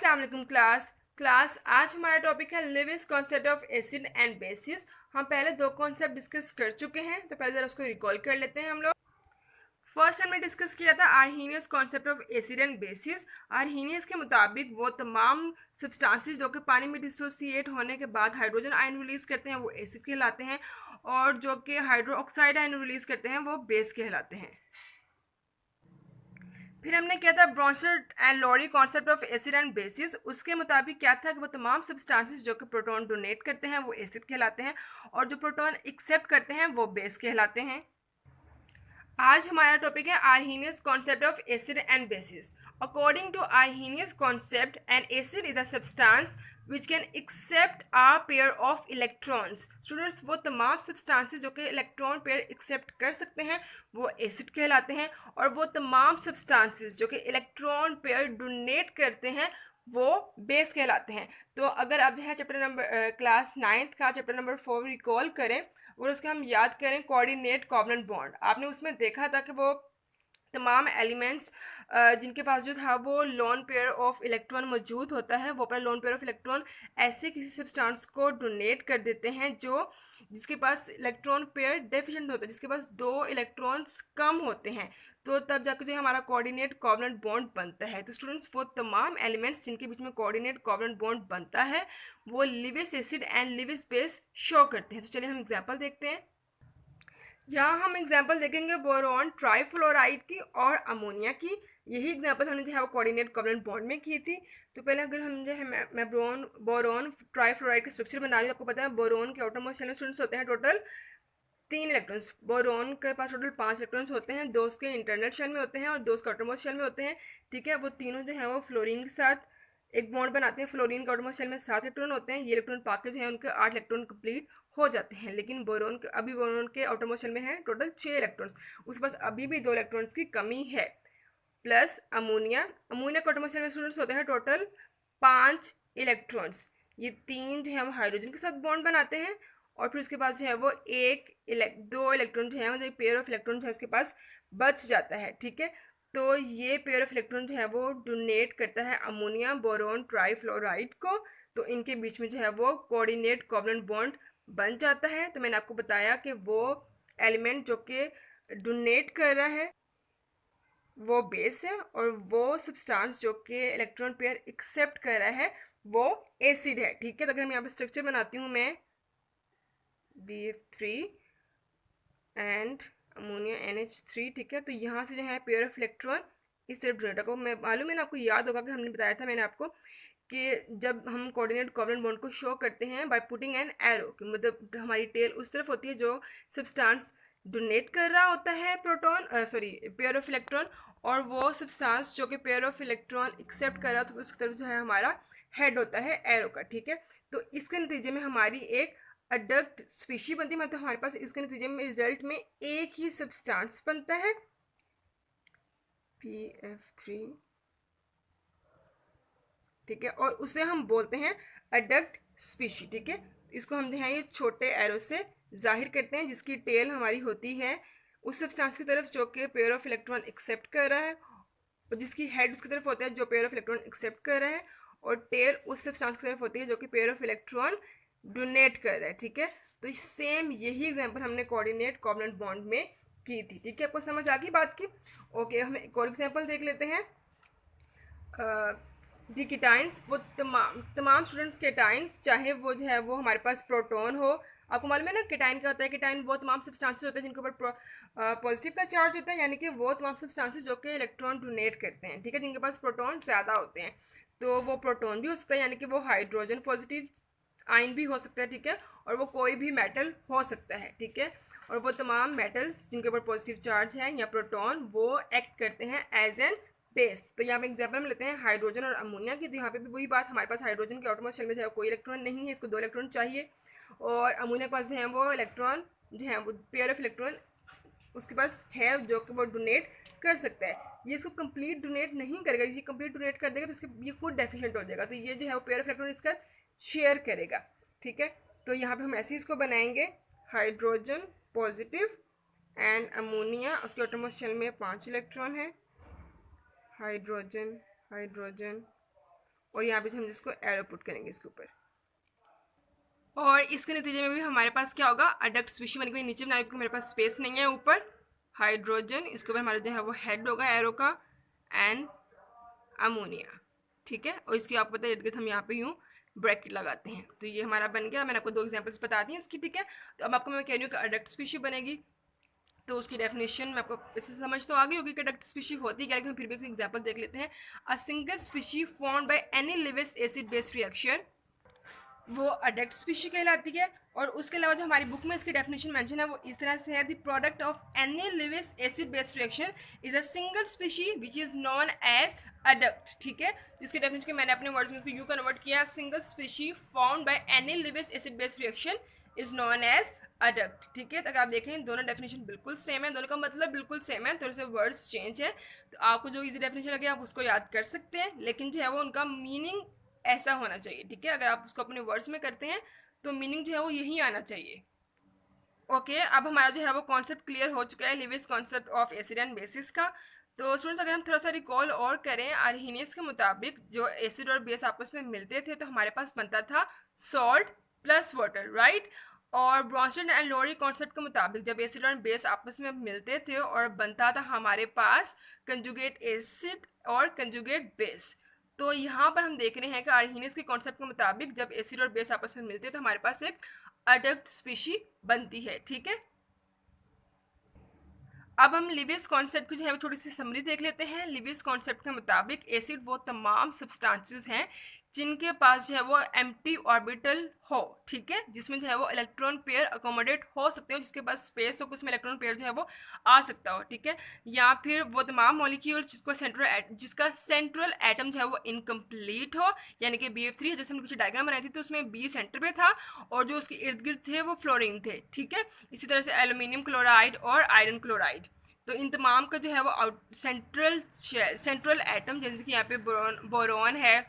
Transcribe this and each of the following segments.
अस्सलाम वालेकुम क्लास आज हमारा टॉपिक है Lewis concept of acid and basis. हम पहले दो कॉन्सेप्ट डिस्कस कर चुके हैं, तो पहले जरा उसको रिकॉल कर लेते हैं हम लोग। फर्स्ट हमने डिस्कस किया था Arrhenius concept of acid and basis. Arrhenius के मुताबिक वो तमाम सब्सटेंसेस जो कि पानी में डिसोसिएट होने के बाद हाइड्रोजन आयन रिलीज करते हैं वो एसिड कहलाते हैं, और जो कि हाइड्रो ऑक्साइड आयन रिलीज करते हैं वो बेस कहलाते हैं। फिर हमने किया था Bronsted and Lowry concept of acid and bases. उसके मुताबिक क्या था कि वो तमाम सब्सटेंसेस जो कि प्रोटॉन डोनेट करते हैं वो एसिड कहलाते हैं, और जो प्रोटॉन एक्सेप्ट करते हैं वो बेस कहलाते हैं। आज हमारा टॉपिक है Arrhenius concept of acid and bases. According to Arrhenius concept an acid is a substance which can accept a pair of electrons. Students, वो तमाम सब्सटेंसेस जो कि इलेक्ट्रॉन पेयर एक्सेप्ट कर सकते हैं वो एसिड कहलाते हैं, और वो तमाम सब्सटेंसेस जो कि इलेक्ट्रॉन पेयर डोनेट करते हैं वो बेस कहलाते हैं। तो अगर आप जो है चैप्टर नंबर क्लास 9th का चैप्टर नंबर 4 रिकॉल करें और उसके हम याद करें कोऑर्डिनेट कोवलेंट बॉन्ड, आपने उसमें देखा था कि वो तमाम एलिमेंट्स जिनके पास जो था वो लोन पेयर ऑफ इलेक्ट्रॉन मौजूद होता है, वो अपना लोन पेयर ऑफ इलेक्ट्रॉन ऐसे किसी सब्सटेंस को डोनेट कर देते हैं जो जिसके पास इलेक्ट्रॉन पेयर डेफिशिएंट होता है, जिसके पास दो इलेक्ट्रॉन्स कम होते हैं, तो तब जाकर जो हमारा कोऑर्डिनेट कोवलेंट बॉन्ड बनता है। तो स्टूडेंट्स, वो तमाम एलिमेंट्स जिनके बीच में कोऑर्डिनेट कोवलेंट बॉन्ड बनता है वो Lewis acid and Lewis base show करते हैं। तो चलिए हम एग्जांपल देखते हैं। यहाँ हम एग्जाम्पल देखेंगे बोरोन ट्राइफ्लोराइड की और अमोनिया की। यही एग्जाम्पल हमने जो है वो कोऑर्डिनेट कोवलेंट बॉन्ड में की थी। तो पहले अगर हम जो है मैं बोरोन ट्राइफ्लोराइड का स्ट्रक्चर बना रही हूँ। आपको पता है बोरोन के आउटरमोस्ट शेल में स्टूडेंट्स होते हैं टोटल 3 इलेक्ट्रॉन्स। बोरोन के पास टोटल 5 इलेक्ट्रॉन्स होते हैं, 2 उसके इंटरनल शेल में होते हैं और 2 उसके आउटरमोस्ट शेल में होते हैं। ठीक है, वो तीनों जो है वो फ्लोरीन के साथ एक बॉन्ड बनाते हैं। फ्लोरीन के आउटरमोस्ट शेल में 7 इलेक्ट्रॉन होते हैं। ये इलेक्ट्रॉन पाके जो है उनके 8 इलेक्ट्रॉन कंप्लीट हो जाते हैं, लेकिन बोरोन के आउटरमोस्ट शेल में है टोटल 6 इलेक्ट्रॉन्स। उसके पास अभी भी 2 इलेक्ट्रॉन्स की कमी है। प्लस अमोनिया के आउटरमोस्ट शेल में स्टूडेंट्स होते हैं टोटल 5 इलेक्ट्रॉन्स। ये 3 जो है वो हाइड्रोजन के साथ बॉन्ड बनाते हैं, और फिर उसके पास जो है वो 2 इलेक्ट्रॉन जो है मतलब पेयर ऑफ इलेक्ट्रॉन जो है उसके पास बच जाता है। ठीक है, तो ये पेयर ऑफ इलेक्ट्रॉन जो है वो डोनेट करता है अमोनिया बोरोन ट्राइफ्लोराइड को। तो इनके बीच में जो है वो कोऑर्डिनेट कोवलेंट बॉन्ड बन जाता है। तो मैंने आपको बताया कि वो एलिमेंट जो कि डोनेट कर रहा है वो बेस है, और वो सब्सटेंस जो कि इलेक्ट्रॉन पेयर एक्सेप्ट कर रहा है वो एसिड है। ठीक है, तो अगर मैं यहाँ पे स्ट्रक्चर बनाती हूँ मैं BF3 एंड अमोनिया NH3। ठीक है, तो यहाँ से जो है पेयर ऑफ इलेक्ट्रॉन इस तरफ डोनेट को मैं मालूम है ना, आपको याद होगा कि हमने बताया था मैंने आपको कि जब हम कोऑर्डिनेट कोवलेंट बॉन्ड को शो करते हैं बाय पुटिंग एन एरो, कि मतलब हमारी टेल उस तरफ होती है जो सब्सटेंस डोनेट कर रहा होता है पेयर ऑफ इलेक्ट्रॉन, और वो सब्सटेंस जो कि पेयर ऑफ इलेक्ट्रॉन एक्सेप्ट कर रहा है तो उसकी तरफ जो है हमारा हेड होता है एरो का। ठीक है, तो इसके नतीजे में हमारी एक अडक्ट स्पीशी बनती है, मतलब हमारे पास इसके नतीजे में रिजल्ट में एक ही सब्सटेंस बनता है PF3। ठीक है, और उसे हम बोलते हैं अडक्ट स्पीशी। ठीक है, इसको हम जो है ये छोटे एरो से जाहिर करते हैं, जिसकी टेल हमारी होती है उस सब्सटेंस की तरफ जो कि पेयर ऑफ इलेक्ट्रॉन एक्सेप्ट कर रहा है, और जिसकी हेड उसकी तरफ होता है जो पेयर ऑफ इलेक्ट्रॉन एक्सेप्ट कर रहा है, और टेल उस सब्सटेंस की तरफ होती है जो कि पेयर ऑफ इलेक्ट्रॉन डोनेट कर रहा है। ठीक है, तो सेम यही एग्जांपल हमने कोऑर्डिनेट कोवलेंट बॉन्ड में की थी। ठीक है, आपको समझ आ गई बात की। ओके, हम एक और एग्जांपल देख लेते हैं। दी कीटाइंस, वो तमाम स्टूडेंट्स कीटाइंस, चाहे वो जो है वो हमारे पास प्रोटॉन हो। आपको मालूम है ना कीटाइन क्या होता है? कीटाइन वो तमाम सब्सटेंसेस होते हैं जिनके ऊपर पॉजिटिव का चार्ज होता है, यानी कि वो तमाम सब्सटेंसेस जो कि इलेक्ट्रॉन डोनेट करते हैं। ठीक है, जिनके पास प्रोटॉन ज़्यादा होते हैं, तो वो प्रोटॉन भी हो सकता है, यानी कि वो हाइड्रोजन पॉजिटिव आयन भी हो सकता है। ठीक है, और वो कोई भी मेटल हो सकता है। ठीक है, और वो तमाम मेटल्स जिनके ऊपर पॉजिटिव चार्ज है या प्रोटॉन वो एक्ट करते हैं एज एन बेस। तो यहाँ पे एग्जाम्पल हम लेते हैं हाइड्रोजन और अमोनिया की। तो यहाँ पे भी वही बात, हमारे पास हाइड्रोजन के आउटरमोस्ट शेल में जो है कोई इलेक्ट्रॉन नहीं है, इसको 2 इलेक्ट्रॉन चाहिए, और अमोनिया के पास जो है वो इलेक्ट्रॉन जो है वो पेयर ऑफ इलेक्ट्रॉन उसके पास है जो कि वो डोनेट कर सकता है। ये इसको कंप्लीट डोनेट नहीं करेगा, ये कंप्लीट डोनेट कर देगा तो इसके ये खुद डेफिशिएंट हो जाएगा, तो ये जो है वो पेयर ऑफ इलेक्ट्रॉन इसका शेयर करेगा। ठीक है, तो यहाँ पे हम ऐसे ही इसको बनाएंगे हाइड्रोजन पॉजिटिव एंड अमोनिया, उसके आउटरमोस्ट शेल में 5 इलेक्ट्रॉन है। हाइड्रोजन हाइड्रोजन और यहाँ पे हम जिसको एरो पुट करेंगे इसके ऊपर, और इसके नतीजे में भी हमारे पास क्या होगा, अडक्ट स्पीशीज बन गई। नीचे बनाए क्योंकि मेरे पास स्पेस नहीं है, ऊपर हाइड्रोजन, इसके ऊपर हमारा जो है वो हेड होगा एरो का, एंड अमोनिया, ठीक है। और इसकी आपको पता है इर्द गिर्द हम यहाँ पे यूँ ब्रैकेट लगाते हैं। तो ये हमारा बन गया। मैंने आपको 2 एग्जांपल्स बता दी हैं इसकी, ठीक है। तो अब आपको मैं कह रही हूँ कि अडक्ट स्पीशीज बनेगी, तो उसकी डेफिनेशन में आपको इससे समझ तो आ गई होगी कि अडक्ट स्पीशीज होती है क्या, लेकिन फिर भी एक एग्जांपल देख लेते हैं। A single species formed by any Lewis acid based reaction, वो अडक्ट स्पीशी कहलाती है। और उसके अलावा जो हमारी बुक में इसकी डेफिनेशन मेंशन है वो इस तरह से है, the product of any Lewis acid based reaction is a single species which is known as adduct, ठीक है। जिसकी डेफिनेशन के मैंने अपने वर्ड्स में इसको यू कन्वर्ट किया, single species found by any Lewis acid based reaction is known as adduct, ठीक है। तो अगर आप देखें दोनों डेफिनेशन बिल्कुल सेम है, दोनों का मतलब बिल्कुल सेम है, थोड़े से वर्ड्स चेंज है। तो आपको जो इजी डेफिनेशन लगे आप उसको याद कर सकते हैं, लेकिन जो है वो उनका मीनिंग ऐसा होना चाहिए, ठीक है। अगर आप उसको अपने वर्ड्स में करते हैं तो मीनिंग जो है वो यही आना चाहिए। ओके, अब हमारा जो है वो कॉन्सेप्ट क्लियर हो चुका है Lewis concept of acid and basis का। तो स्टूडेंट्स अगर हम थोड़ा सा रिकॉल और करें, आर्हीनियस के मुताबिक जो एसिड और बेस आपस में मिलते थे तो हमारे पास बनता था सॉल्ट प्लस वाटर, राइट। और ब्रॉन्सन एंड लोरी कॉन्सेप्ट के मुताबिक जब एसिड और बेस आपस में मिलते थे और बनता था हमारे पास कंजुगेट एसिड और कंजुगेट बेस। तो यहाँ पर हम देख रहे हैं कि आर्हीनियस के कॉन्सेप्ट के मुताबिक जब एसिड और बेस आपस में मिलते हैं तो हमारे पास एक अडक्ट स्पीशी बनती है, ठीक है। अब हम लिविस कॉन्सेप्ट की जो है थोड़ी सी समरी देख लेते हैं। लिविस कॉन्सेप्ट के मुताबिक एसिड वो तमाम सब्सटेंसेस हैं जिनके पास जो है वो एम्प्टी ऑर्बिटल हो, ठीक है, जिसमें जो है वो इलेक्ट्रॉन पेयर अकोमोडेट हो सकते हो, जिसके पास स्पेस हो उसमें इलेक्ट्रॉन पेयर जो है वो आ सकता हो, ठीक है। या फिर वो तमाम मॉलिक्यूल्स जिसका सेंट्रल एटम जो है वो इनकम्प्लीट हो, यानी कि BF3 है, जैसे हमने पीछे डायग्राम बनाई थी तो उसमें बी सेंटर पे था और जो उसके इर्द गिर्द थे वो फ्लोरीन थे, ठीक है। इसी तरह से एल्यूमिनियम क्लोराइड और आयरन क्लोराइड। तो इन तमाम का जो है वो सेंट्रल एटम, जैसे कि यहाँ पे बोरॉन है,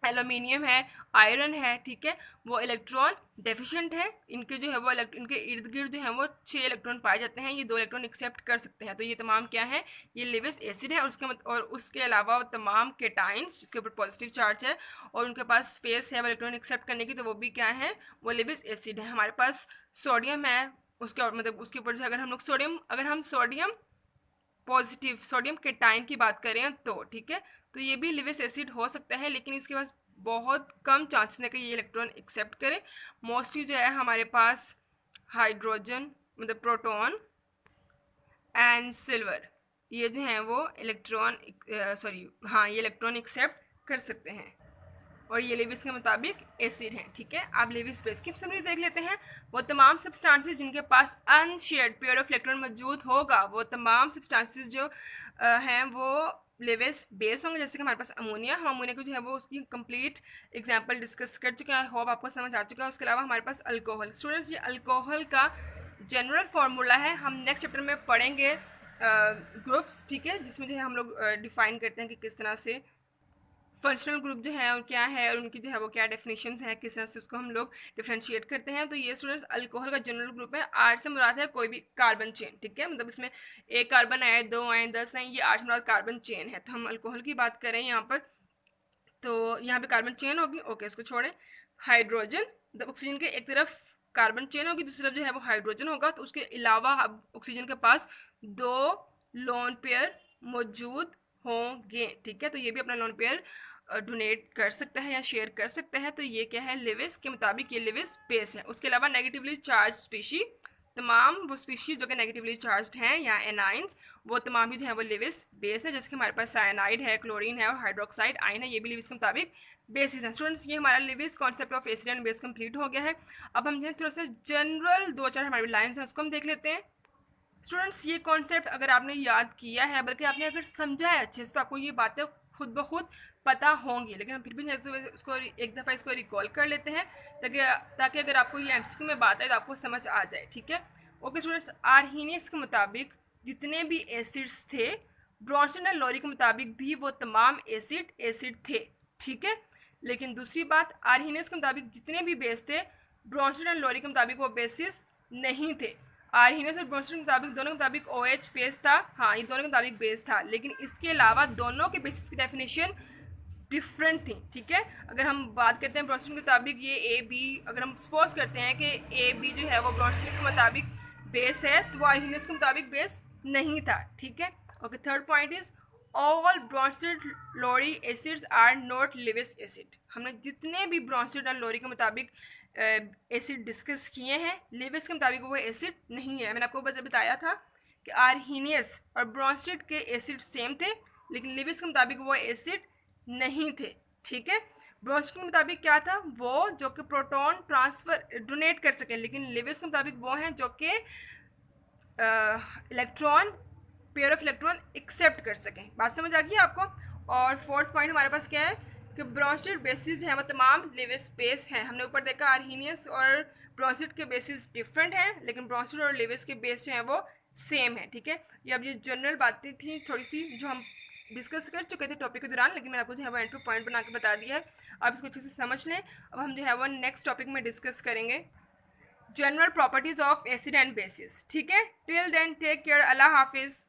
एल्यूमिनियम है, आयरन है, ठीक है, वो इलेक्ट्रॉन डेफिशिएंट है। इनके जो है वो इनके इर्द गिर्द जो है वो 6 इलेक्ट्रॉन पाए जाते हैं, ये 2 इलेक्ट्रॉन एक्सेप्ट कर सकते हैं। तो ये तमाम क्या है, ये लिविस एसिड है। और उसके अलावा तमाम केटाइंस जिसके ऊपर पॉजिटिव चार्ज है और उनके पास स्पेस है वो इलेक्ट्रॉन एक्सेप्ट करने की, तो वो भी क्या है, वो लिविस एसिड है। हमारे पास सोडियम है, उसके मतलब उसके ऊपर जो अगर हम सोडियम पॉजिटिव सोडियम केटाइन की बात करें तो, ठीक है, तो ये भी लिविस एसिड हो सकता है, लेकिन इसके पास बहुत कम चांसेस है कि ये इलेक्ट्रॉन एक्सेप्ट करे। मोस्टली जो है हमारे पास हाइड्रोजन मतलब प्रोटॉन एंड सिल्वर, ये जो हैं वो इलेक्ट्रॉन ये इलेक्ट्रॉन एक्सेप्ट कर सकते हैं और ये लिविस के मुताबिक एसिड हैं, ठीक है। आप लिविस बेस की समरी देख लेते हैं। वो तमाम सब्सटेंसेस जिनके पास अनशेयर्ड पेयर ऑफ इलेक्ट्रॉन मौजूद होगा, वो तमाम सब्सटेंसेस जो हैं वो लिविस बेस होंगे। जैसे कि हमारे पास अमोनिया, हम अमोनिया को जो है वो उसकी कंप्लीट एग्जांपल डिस्कस कर चुके हैं, होप आपको समझ आ चुका है। उसके अलावा हमारे पास अल्कोहल, स्टूडेंट्स ये अल्कोहल का जनरल फार्मूला है, हम नेक्स्ट चैप्टर में पढ़ेंगे ग्रुप्स, ठीक है, जिसमें जो है हम लोग डिफाइन करते हैं कि किस तरह से फंक्शनल ग्रुप जो है और क्या है और उनकी जो है वो क्या डेफिनेशंस हैं, किस तरह से उसको हम लोग डिफ्रेंशिएट करते हैं। तो ये स्टूडेंट्स अल्कोहल का जनरल ग्रुप है। आर से मुराद है कोई भी कार्बन चेन, ठीक है, मतलब इसमें एक कार्बन आए, 2 आए, 10 आए, ये आर से मुराद कार्बन चेन है। तो हम अल्कोहल की बात करें यहाँ पर, तो यहाँ पे कार्बन चेन होगी, ओके, इसको छोड़ें। हाइड्रोजन मतलब ऑक्सीजन के एक तरफ कार्बन चेन होगी, दूसरी तरफ जो है वो हाइड्रोजन होगा। तो उसके अलावा अब ऑक्सीजन के पास 2 लोन पेयर मौजूद होंगे, ठीक है। तो ये भी अपना लोन पेयर डोनेट कर सकता है या शेयर कर सकता है। तो ये क्या है, लिविस के मुताबिक ये लिविस बेस है। उसके अलावा नेगेटिवली चार्ज स्पीशी, तमाम वो स्पीशीज जो कि नेगेटिवली चार्ज हैं या एनाइंस, वो तमाम भी जो है वो लिविस बेस है। जैसे कि हमारे पास साइनाइड है, क्लोरीन है और हाइड्रोक्साइड आयन है, ये भी लिविस के मुताबिक बेसिस हैं। स्टूडेंट्स ये हमारा Lewis concept of acid and base complete हो गया है। अब हम थोड़ा सा जनरल 2-4 हमारी लाइन्स हैं उसको हम देख लेते हैं। स्टूडेंट्स ये कॉन्सेप्ट अगर आपने याद किया है, बल्कि आपने अगर समझा है अच्छे से, तो आपको ये बातें खुद ब खुद पता होंगी, लेकिन हम फिर भी उसको एक दफ़ा इसको रिकॉल कर लेते हैं ताकि अगर आपको ये एमसीक्यू में बात है तो आपको समझ आ जाए, ठीक है। ओके स्टूडेंट्स, आर्हीनियस के मुताबिक जितने भी एसिड्स थे, ब्रॉन्सन एंड लोरी के मुताबिक भी वो तमाम एसिड थे, ठीक है। लेकिन दूसरी बात, आर्हीनियस के मुताबिक जितने भी बेस थे, ब्रॉन्सन एंड लोरी के मुताबिक वो बेसिस नहीं थे। आर्हीनियस और ब्रॉन्सन के मुताबिक दोनों के मुताबिक OH बेस था, हाँ ये दोनों के मुताबिक बेस था, लेकिन इसके अलावा दोनों के बेसिस की डेफिनेशन डिफरेंट थी, ठीक है। अगर हम बात करते हैं ब्रॉन्स्टड के मुताबिक ये ए बी, अगर हम सपोज करते हैं कि ए बी जो है वो ब्रॉन्स्टड के मुताबिक बेस है, तो वो आर्हीनियस के मुताबिक बेस नहीं था, ठीक है। Okay, third point is all Bronsted Lowry acids are not Lewis acid. हमने जितने भी ब्रॉन्स्टड एंड लोरी के मुताबिक एसिड डिस्कस किए हैं, लिविस के मुताबिक वो एसिड नहीं है। मैंने आपको बताया था कि आर्हीनियस और ब्रॉन्स्टड के एसिड सेम थे, लेकिन लिविस के मुताबिक वो एसिड नहीं थे, ठीक है। ब्रॉन्स्टड के मुताबिक क्या था, वो जो कि प्रोटॉन ट्रांसफर डोनेट कर सकें, लेकिन लिविस के मुताबिक वो हैं जो कि electron, pair of electron accept कर सकें। बात समझ आ गई आपको। और फोर्थ पॉइंट हमारे पास क्या है कि ब्रॉन्स्टड बेसिस हैं वो तमाम लिविस बेस हैं। हमने ऊपर देखा आर्हीनियस और ब्रॉन्स्टड के बेसिस डिफरेंट हैं, लेकिन ब्रॉन्स्टड और लिविस के बेस जो हैं वो सेम है, ठीक है। ये अब ये जनरल बातें थी थोड़ी सी जो हम डिस्कस कर चुके थे टॉपिक के दौरान, लेकिन मैंने आपको जो है वो एंट्री पॉइंट बना के बता दिया है। आप इसको अच्छे से समझ लें। अब हम जो है वो नेक्स्ट टॉपिक में डिस्कस करेंगे general properties of acid and basis, ठीक है। टिल देन टेक केयर, अल्लाह हाफिज़।